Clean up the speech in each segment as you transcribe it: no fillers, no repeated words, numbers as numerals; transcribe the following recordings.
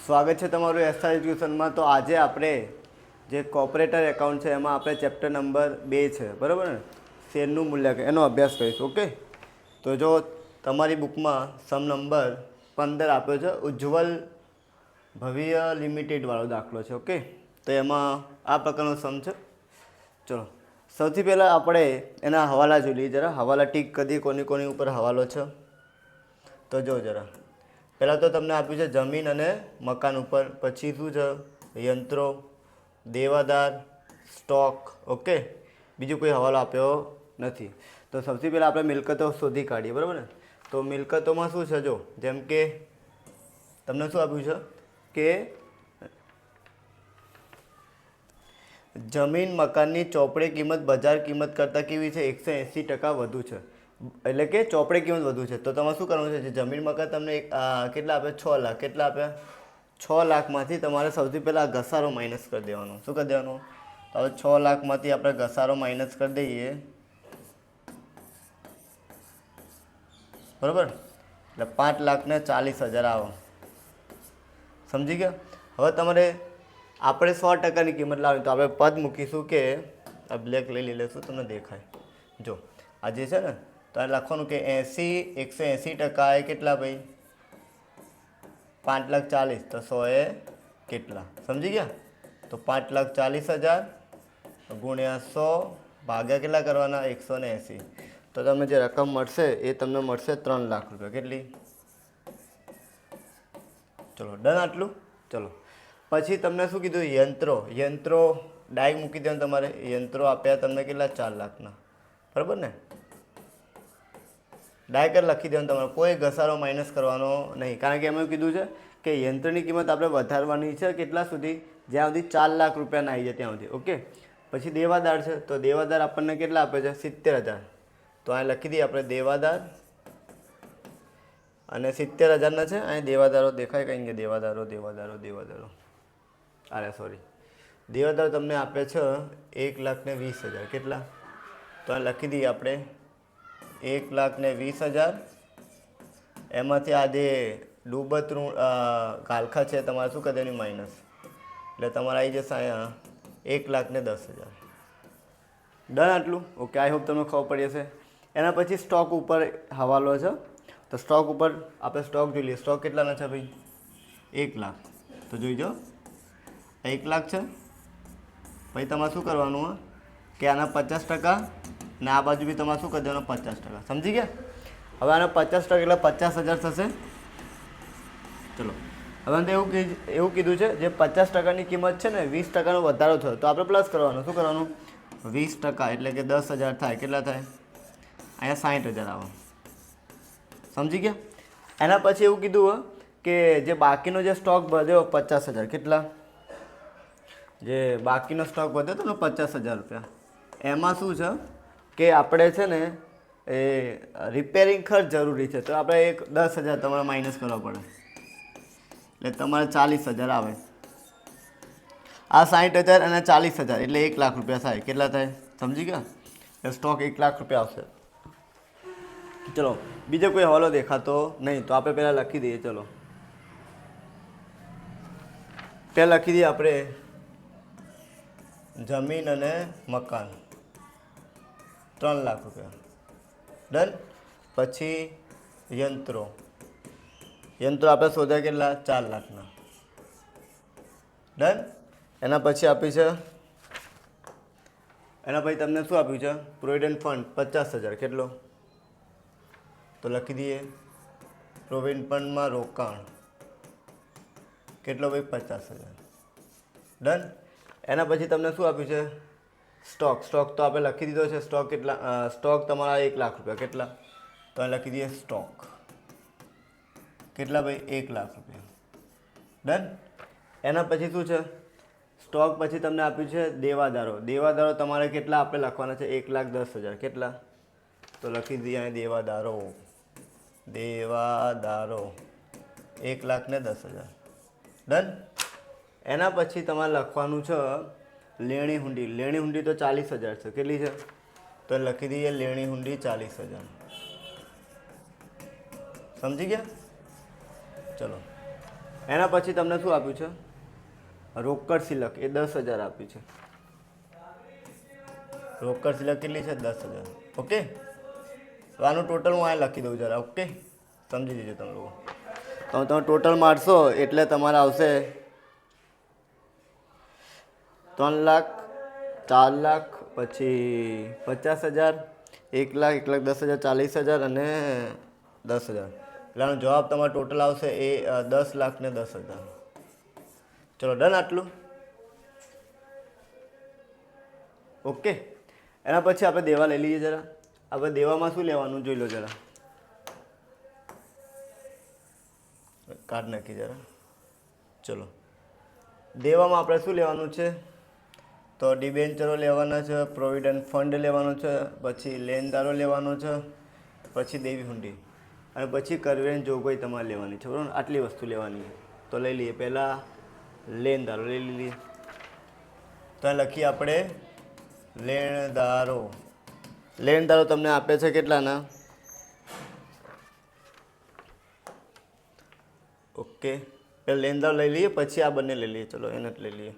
સ્વાગત છે તમારું એસઆર એજ્યુકેશનમાં। તો આજે આપણે જે કોર્પોરેટર એકાઉન્ટ છે એમાં આપણે ચેપ્ટર નંબર 2 છે, બરાબર ને, શેરનું મૂલ્યાંકન, એનો અભ્યાસ કરીશું। ઓકે, તો જો તમારી બુકમાં સમ નંબર 15 આપ્યો છે, ઉજ્જવલ ભવિય લિમિટેડવાળો દાખલો છે। ઓકે, તો એમાં આ પ્રકારનો સમ છે। ચલો, સૌથી પહેલાં આપણે એના હવાલા જોઈ લઈએ જરા। હવાલા ટીક કરી કોની ઉપર હવાલો છે તો જો જરા, પહેલાં તો તમને આપ્યું છે જમીન અને મકાન ઉપર, પછી શું છે યંત્રો, દેવાદાર, સ્ટોક। ઓકે, બીજું કોઈ હવાલો આપ્યો નથી। તો સૌથી પહેલાં આપણે મિલકતો શોધી કાઢીએ, બરાબર ને। તો મિલકતોમાં શું છે, જો જેમ કે તમને શું આપ્યું છે કે જમીન મકાનની ચોપડી કિંમત બજાર કિંમત કરતાં કેવી છે, 180% વધુ છે, એટલે કે ચોપડી કિંમત વધુ છે। તો તમારે શું કરવાનું છે, જે જમીન મકાન તમને કેટલા આપ્યા, 6 લાખ, કેટલા આપ્યા 6 લાખમાંથી તમારે સૌથી પહેલાં ઘસારો માઇનસ કરી દેવાનો। શું કરી દેવાનું? તો હવે 6 લાખમાંથી આપણે ઘસારો માઇનસ કરી દઈએ, બરાબર, એટલે 5,40,000 આવે। સમજી ગયા? હવે તમારે આપણે 100%ની કિંમત લાવવાની, તો આપણે પદ મૂકીશું કે આ બ્લેક લઈ લઈશું, તમને દેખાય। જો આ જે છે ને, તો આ લખવાનું કે 180% એ કેટલા ભાઈ, 5,40,000, તો 100 એ કેટલા, સમજી ગયા? તો 5,40,000 ગુણ્યા 100 ભાગ્યા કેટલા કરવાના, 180, તો તમને જે રકમ મળશે એ તમને મળશે 3 લાખ રૂપિયા। કેટલી? ચલો ડન આટલું। ચલો પછી તમને શું કીધું, યંત્રો ડાયરેક્ટ મૂકી દેવાનું તમારે। યંત્રો આપ્યા તમને કેટલા, 4 લાખના, બરાબર ને, ડાયરેક્ટ લખી દેવાનું તમારે, કોઈ ઘસારો માઇનસ કરવાનો નહીં, કારણ કે એમાં એવું કીધું છે કે યંત્રની કિંમત આપણે વધારવાની છે કેટલા સુધી, જ્યાં સુધી 4 લાખ રૂપિયા ના આવી જાય ત્યાં સુધી। ઓકે, પછી દેવાદાર છે, તો દેવાદાર આપણને કેટલા આપે છે, 70,000, તો અહીં લખી દઈએ આપણે દેવાદાર, અને 70,000ના છે અહીં દેવાદારો દેખાય કંઈ કે દેવાદારો અરે સોરી, દેવાદાર તમને આપે છે 1,20,000, કેટલા, તો અહીં લખી દઈએ આપણે 1,20,000, એમાંથી આ જે ડૂબત ઋણ ગાલખા છે તમારે શું કરી દેવાની, માઇનસ, એટલે તમારે આવી જશે અહીંયા 1,10,000। ડન આટલું? ઓકે, આઈ હોપ તમને ખબર પડી હશે। એના પછી સ્ટોક ઉપર હવાલો છે, તો સ્ટોક ઉપર આપણે સ્ટોક જોઈ લઈએ। સ્ટોક કેટલાના છે ભાઈ, 1 લાખ, તો જોઈજો 1 લાખ છે। પછી તમારે શું કરવાનું કે આના 50%, ને આ બાજુ બી તમારે શું કરી દેવાનું, 50%, સમજી ગયા? હવે આના 50% એટલે 50,000 થશે। ચલો, હવે તો એવું કીધું છે જે 50%ની કિંમત છે ને 20%નો વધારો થયો, તો આપણે પ્લસ કરવાનું। શું કરવાનું, 20% એટલે કે 10,000 થાય, કેટલા થાય, અહીંયા 60,000 આવે, સમજી ગયા? એના પછી એવું કીધું કે જે બાકીનો જે સ્ટોક વધ્યો 50,000, કેટલા, જે બાકીનો સ્ટોક વધ્યો હતો ને 50,000 રૂપિયા, એમાં શું છે કે આપણે છે ને એ રિપેરિંગ ખર્ચ જરૂરી છે, તો આપણે 10,000 તમારે માઇનસ કરવા પડે, એટલે તમારે 40,000 આવે। આ 60,000 અને 40,000 એટલે 1 લાખ રૂપિયા થાય, કેટલા થાય, સમજી ગયા? એટલે સ્ટોક 1 લાખ રૂપિયા આવશે। ચલો, બીજો કોઈ હવાલો દેખાતો નહીં, તો આપણે પહેલાં લખી દઈએ। ચલો પહેલાં લખી દઈએ આપણે જમીન અને મકાન 3 લાખ રૂપિયા, ડન। પછી યંત્રો આપણે શોધ્યા કેટલા, 4 લાખના, ડન। એના પછી આપ્યું છે, એના પછી તમને શું આપ્યું છે, પ્રોવિડન્ટ ફંડ 50,000, કેટલો, તો લખી દઈએ પ્રોવિડન્ટ ફંડમાં રોકાણ કેટલો ભાઈ, 50,000, ડન। એના પછી તમને શું આપ્યું છે, સ્ટોક તો આપણે લખી દીધો છે। સ્ટોક કેટલા, સ્ટોક તમારા 1 લાખ રૂપિયા, કેટલા, તો અહીં લખી દઈએ સ્ટોક કેટલા ભાઈ, 1 લાખ રૂપિયા, ડન। એના પછી શું છે, સ્ટોક પછી તમને આપ્યું છે દેવાદારો તમારે કેટલા આપણે લખવાના છે, 1,10,000, કેટલા, તો લખી દઈએ અહીં દેવાદારો 1,10,000, ડન। એના પછી તમારે લખવાનું છે લેણી હુંડી તો 40,000 છે, કેટલી છે, તો લખી દઈએ લેણી હુંડી 40,000, સમજી ગયા? ચલો એના પછી તમને શું આપ્યું છે? રોકડ સિલક એ 10,000 આપ્યું છે. રોકડ સિલક કેટલી છે? 10,000. ઓકે, તો આનું ટોટલ હું આ લખી દઉં જરા. ઓકે, સમજી લીધું તમે લોકો. તો તમે ટોટલ મારશો એટલે તમારે આવશે 3 લાખ, 4 લાખ, પછી 50,000, 1 લાખ, 1,10,000, 40,000 અને 10,000. એટલે આનો જવાબ તમારો ટોટલ આવશે એ 10,10,000. ચલો ડન આટલું. ઓકે, એના પછી આપણે દેવા લઈ લઈએ જરા. આપણે દેવામાં શું લેવાનું જોઈ લો જરા. કાઢ નાખી જરા. ચલો, દેવામાં આપણે શું લેવાનું છે? તો ડિબેન્ચરો લેવાના છે, પ્રોવિડન્ટ ફંડ લેવાનો છે, પછી લેનદારો લેવાનો છે, પછી દેવી હુંડી અને પછી કરવેરાની જોગવાઈ તમારે લેવાની છે. બરાબર, આટલી વસ્તુ લેવાની. તો લઈ લઈએ. પહેલાં લેનદારો લઈ લઈએ. તો લખીએ આપણે લેણદારો. લેણદારો તમને આપે છે કેટલાના? ઓકે, પહેલાં લેનદારો લઈ લઈએ, પછી આ બંને લઈ લઈએ. ચલો એને જ લઈ લઈએ.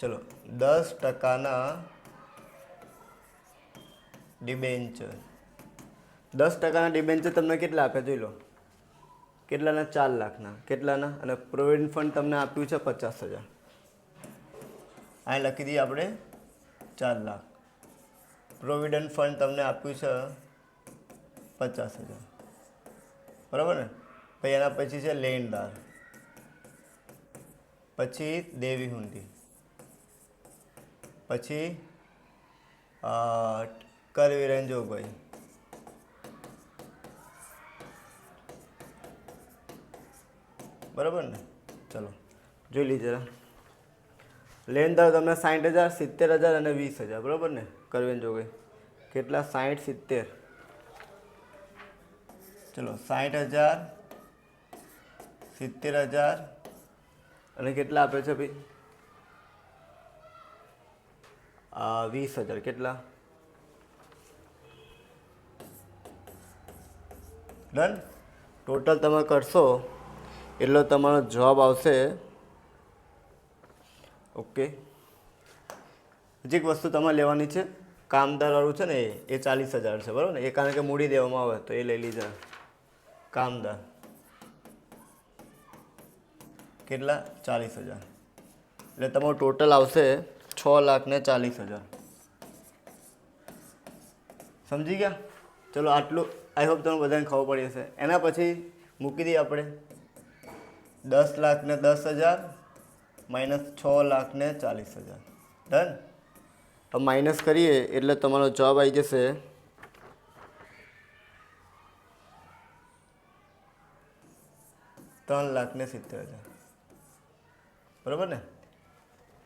ચલો, 10% ડિબેન્ચર. 10% ડિબેન્ચર તમને કેટલા આપે જોઈ લો. કેટલાના? 4 લાખના. કેટલાના? અને પ્રોવિડન્ટ ફંડ તમને આપ્યું છે 50,000. આ લખી દઈએ આપણે 4 લાખ. પ્રોવિડન્ટ ફંડ તમને આપ્યું છે 50,000. બરાબર ને? પછી એના પછી છે લેણદાર, પછી દેવી હુંડી, પછી કરવેરાની જોગવાઈ, બરાબર ને? ચલો જોઈ લીધે. લેનદાર તમને 60,000, 70,000 અને 20,000. બરાબર ને? કરવેરાની જોગવાઈ કેટલા? 60, 70. ચલો 60,000, 70,000 અને કેટલા આપે છે ભાઈ? 20,000. કેટલા? ડન. ટોટલ તમે કરશો એટલો તમારો જવાબ આવશે. ઓકે, હજી એક વસ્તુ તમારે લેવાની છે. કામદારવાળું છે ને એ 40,000 છે. બરાબર ને? એ કારણ કે મૂડી દેવામાં આવે તો એ લઈ લીધા. કામદાર કેટલા? 40,000. એટલે તમારું ટોટલ આવશે 6,40,000. સમજી ગયા? ચલો આટલું આઈ હોપ તમને બધાને ખબર પડી હશે. એના પછી મૂકી દઈએ આપણે 10,10,000 માઇનસ 6,40,000. ડન. હવે માઇનસ કરીએ એટલે તમારો જવાબ આવી જશે 3,70,000. બરાબર ને?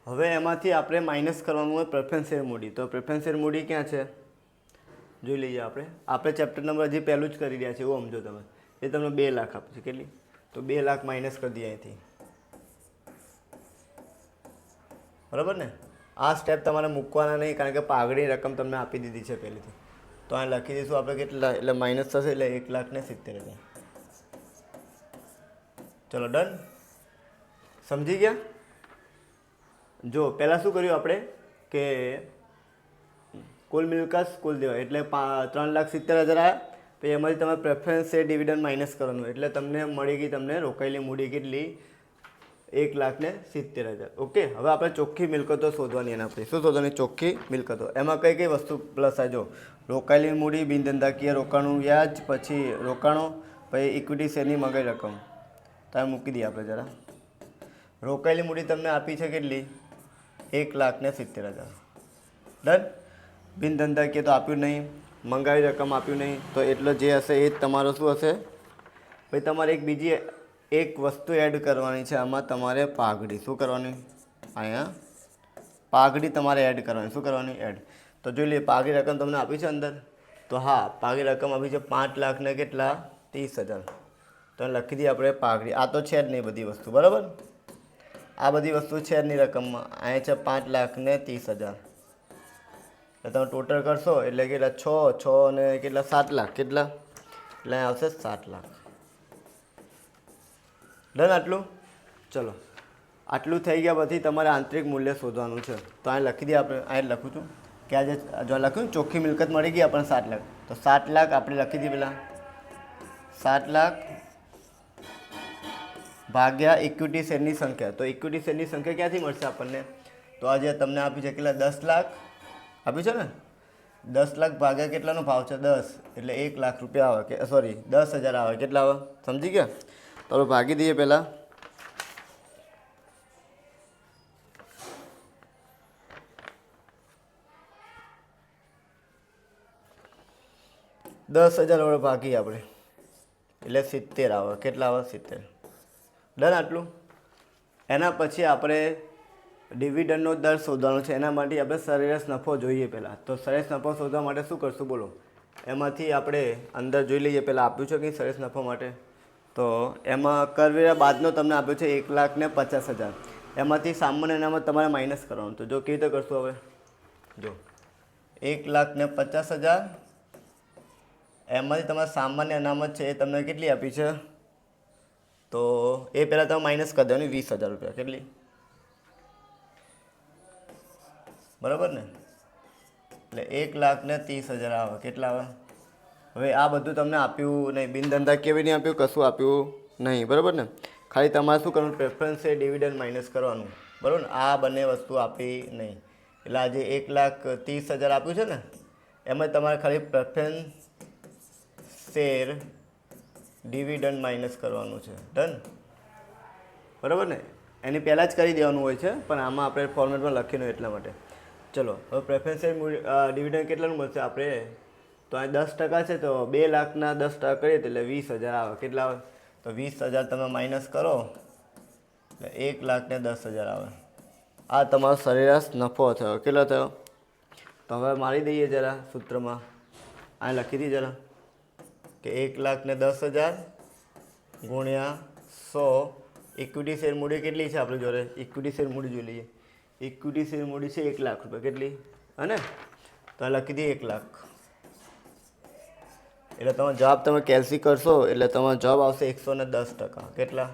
હવે એમાંથી આપણે માઇનસ કરવાનું હોય પ્રેફરન્સ શેર મૂડી. તો પ્રેફરન્સ શેર મૂડી ક્યાં છે જોઈ લઈએ. આપણે ચેપ્ટર નંબર હજી પહેલું જ કરી રહ્યા છે એવું સમજો તમે. એ તમને 2 લાખ આપે છે. કેટલી? તો 2 લાખ માઇનસ કરી દઈએ અહીંથી. બરાબર ને? આ સ્ટેપ તમારે મૂકવાના નહીં કારણ કે પાઘડી રકમ તમને આપી દીધી છે પહેલેથી. તો આ લખી દઈશું આપણે કેટલા, એટલે માઇનસ થશે એટલે 1,70,000. ચલો ડન. સમજી ગયા? જો પહેલાં શું કર્યું આપણે કે કુલ મિલકત કુલ દેવા એટલે 3,70,000 આવ્યા. પછી એમાંથી તમારે પ્રેફરન્સ શેર ડિવિડન્ડ માઇનસ કરવાનું એટલે તમને મળી ગઈ તમને રોકાયેલી મૂડી કેટલી? 1,70,000. ઓકે, હવે આપણે ચોખ્ખી મિલકતો શોધવાની. એના આપણે શું શોધવાની? ચોખ્ખી મિલકતો. એમાં કઈ કઈ વસ્તુ પ્લસ આવે જો? રોકાયેલી મૂડી, બિનધંધાકીય રોકાણનું વ્યાજ, પછી રોકાણો, પછી ઇક્વિટી શેરની મગાઈ રકમ. તમે મૂકી દઈએ આપણે જરા. રોકાયેલી મૂડી તમને આપી છે કેટલી? 1,70,000. ડન. બિનધંધાકીય તો આપ્યું નહીં, મંગાવી રકમ આપ્યું નહીં, તો એટલો જે હશે એ જ તમારો શું હશે? ભાઈ તમારે એક બીજી એક વસ્તુ એડ કરવાની છે આમાં. તમારે પાઘડી શું કરવાની? અહીંયા પાઘડી તમારે એડ કરવાની. શું કરવાની? એડ. તો જોઈ લઈએ પાઘડી રકમ તમને આપી છે અંદર. તો હા, પાઘડી રકમ આપી છે 5 લાખ ને કેટલા? 30,000. તો લખી દઈએ આપણે પાઘડી. આ તો છે જ નહીં બધી વસ્તુ. બરાબર? આ બધી વસ્તુ છે જ નહીં રકમમાં. અહીંયા છે 5,30,000. એટલે તમે ટોટલ કરશો એટલે કેટલા? 6 અને કેટલા? 7 લાખ. કેટલા? એટલે અહીં આવશે 7 લાખ. ડન આટલું? ચલો આટલું થઈ ગયા પછી તમારે આંતરિક મૂલ્ય શોધવાનું છે. તો અહીં લખી દઈએ આપણે, અહીં લખું છું કે આજે જો લખ્યું ચોખ્ખી મિલકત મળી ગઈ આપણને 7 લાખ. તો 7 લાખ આપણે લખી દઈએ પહેલાં 7 લાખ ભાગ્યા ઇક્વિટી શેરની સંખ્યા. તો ઇક્વિટી શેરની સંખ્યા ક્યાંથી મળશે આપણને? તો આજે તમને આપ્યું છે કેટલા? 10 લાખ આપ્યું છે ને. 10 લાખ ભાગ્યા કેટલાનો ભાવ છે? 10, એટલે 1 લાખ રૂપિયા આવે કે સોરી 10,000 આવે. કેટલા આવે? સમજી ગયા? તો આપણે ભાગી દઈએ પહેલાં. $10,000 વડે ભાગીએ આપણે એટલે 70 આવે. કેટલા આવે? 70. ડન આટલું? એના પછી આપણે ડિવિડન્ડનો દર શોધવાનો છે. એના માટે આપણે સરેરાશ નફો જોઈએ પહેલાં. તો સરેરાશ નફો શોધવા માટે શું કરશું બોલો? એમાંથી આપણે અંદર જોઈ લઈએ. પહેલાં આપ્યું છે કે સરેરાશ નફો માટે, તો એમાં કરવેરા બાદનો તમને આપ્યો છે 1,50,000. એમાંથી સામાન્ય અનામત તમારે માઇનસ કરવાનું. તો જો કેવી રીતે કરશું હવે? જો 1,50,000 એમાંથી તમારે સામાન્ય અનામત છે એ તમને કેટલી આપી છે? તો એ પહેલાં તમે માઇનસ કરી દેવાની 20,000 રૂપિયા. કેટલી? બરાબર ને? એટલે 1,30,000 આવે. કેટલા આવે? હવે આ બધું તમને આપ્યું નહીં, બિન ધંધા કેવી નહીં આપ્યું, કશું આપ્યું નહીં. બરાબર ને? ખાલી તમારે શું કરવાનું? પ્રેફરન્સ છે ડિવિડન્ડ માઇનસ કરવાનું. બરાબર ને? આ બંને વસ્તુ આપી નહીં. એટલે આજે 1,30,000 આપ્યું છે ને, એમાં તમારે ખાલી પ્રેફરન્સ શેર ડિવિડન્ડ માઇનસ કરવાનું છે. ડન? બરાબર ને? એની પહેલાં જ કરી દેવાનું હોય છે, પણ આમાં આપણે ફોર્મેટમાં લખીને એટલા માટે. ચલો હવે પ્રેફરન્સ શેર ડિવિડન્ડ કેટલાનું મળશે આપણે? તો અહીં 10% છે, તો 2 લાખના 10% કરીએ તો એટલે 20,000 આવે. કેટલા આવે? તો 20,000 તમે માઇનસ કરો એટલે 1,10,000 આવે. આ તમારો સરેરાશ નફો થયો. કેટલો થયો? તો હવે મારી દઈએ જરા સૂત્રમાં. અહીં લખી દઈએ જરા કે 1,10,000 ગુણ્યા 100. ઇક્વિટી શેર મૂડી કેટલી છે આપણી જોડે? ઇક્વિટી શેર મૂડી જોઈ લઈએ. ઇક્વિટી શેર મૂડી છે 1 લાખ રૂપિયા. કેટલી? અને તો લખી દઈએ 1 લાખ. એટલે તમારો જવાબ તમે કેલ્સી કરશો એટલે તમારો જવાબ આવશે 110%. કેટલા?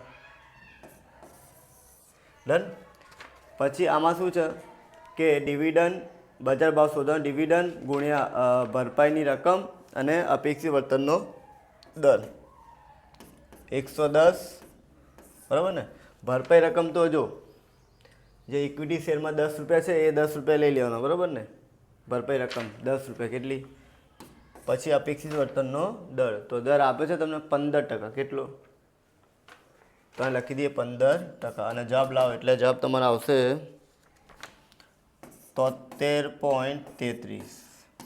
ડન? પછી આમાં શું છે કે ડિવિડન્ડ બજાર ભાવ શોધવાનો, ડિવિડન્ડ ગુણ્યા ભરપાઈની રકમ અને અપેક્ષિત વર્તનનો દર 110. બરાબર ને? ભરપાઈ રકમ તો જો જે ઇક્વિટી શેરમાં 10 રૂપિયા છે એ 10 રૂપિયા લઈ લેવાનો. બરાબર ને? ભરપાઈ રકમ 10 રૂપિયા. કેટલી? પછી અપેક્ષિત વર્તનનો દર, તો દર આપે છે તમને 15%. કેટલો? તો અહીં લખી દઈએ 15%. અને જવાબ લાવો એટલે જવાબ તમારો આવશે 73.33.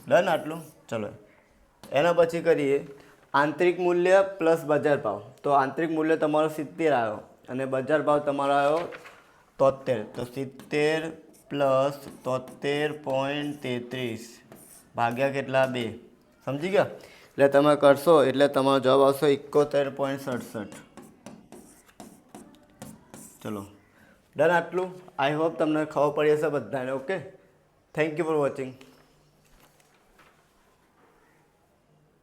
ડન આટલું? ચલો એના પછી કરીએ આંતરિક મૂલ્ય પ્લસ બજાર ભાવ. તો આંતરિક મૂલ્ય તમારો 70 આવ્યો અને બજાર ભાવ તમારો આવ્યો 73. તો 70 પ્લસ 73.33 ભાગ્યા કેટલા? 2. સમજી ગયા? એટલે તમે કરશો એટલે તમારો જવાબ આવશે 71.67. ચલો ડન આટલું? આઈ હોપ તમને ખબર પડી હશે બધાને. Okay, thank you for watching.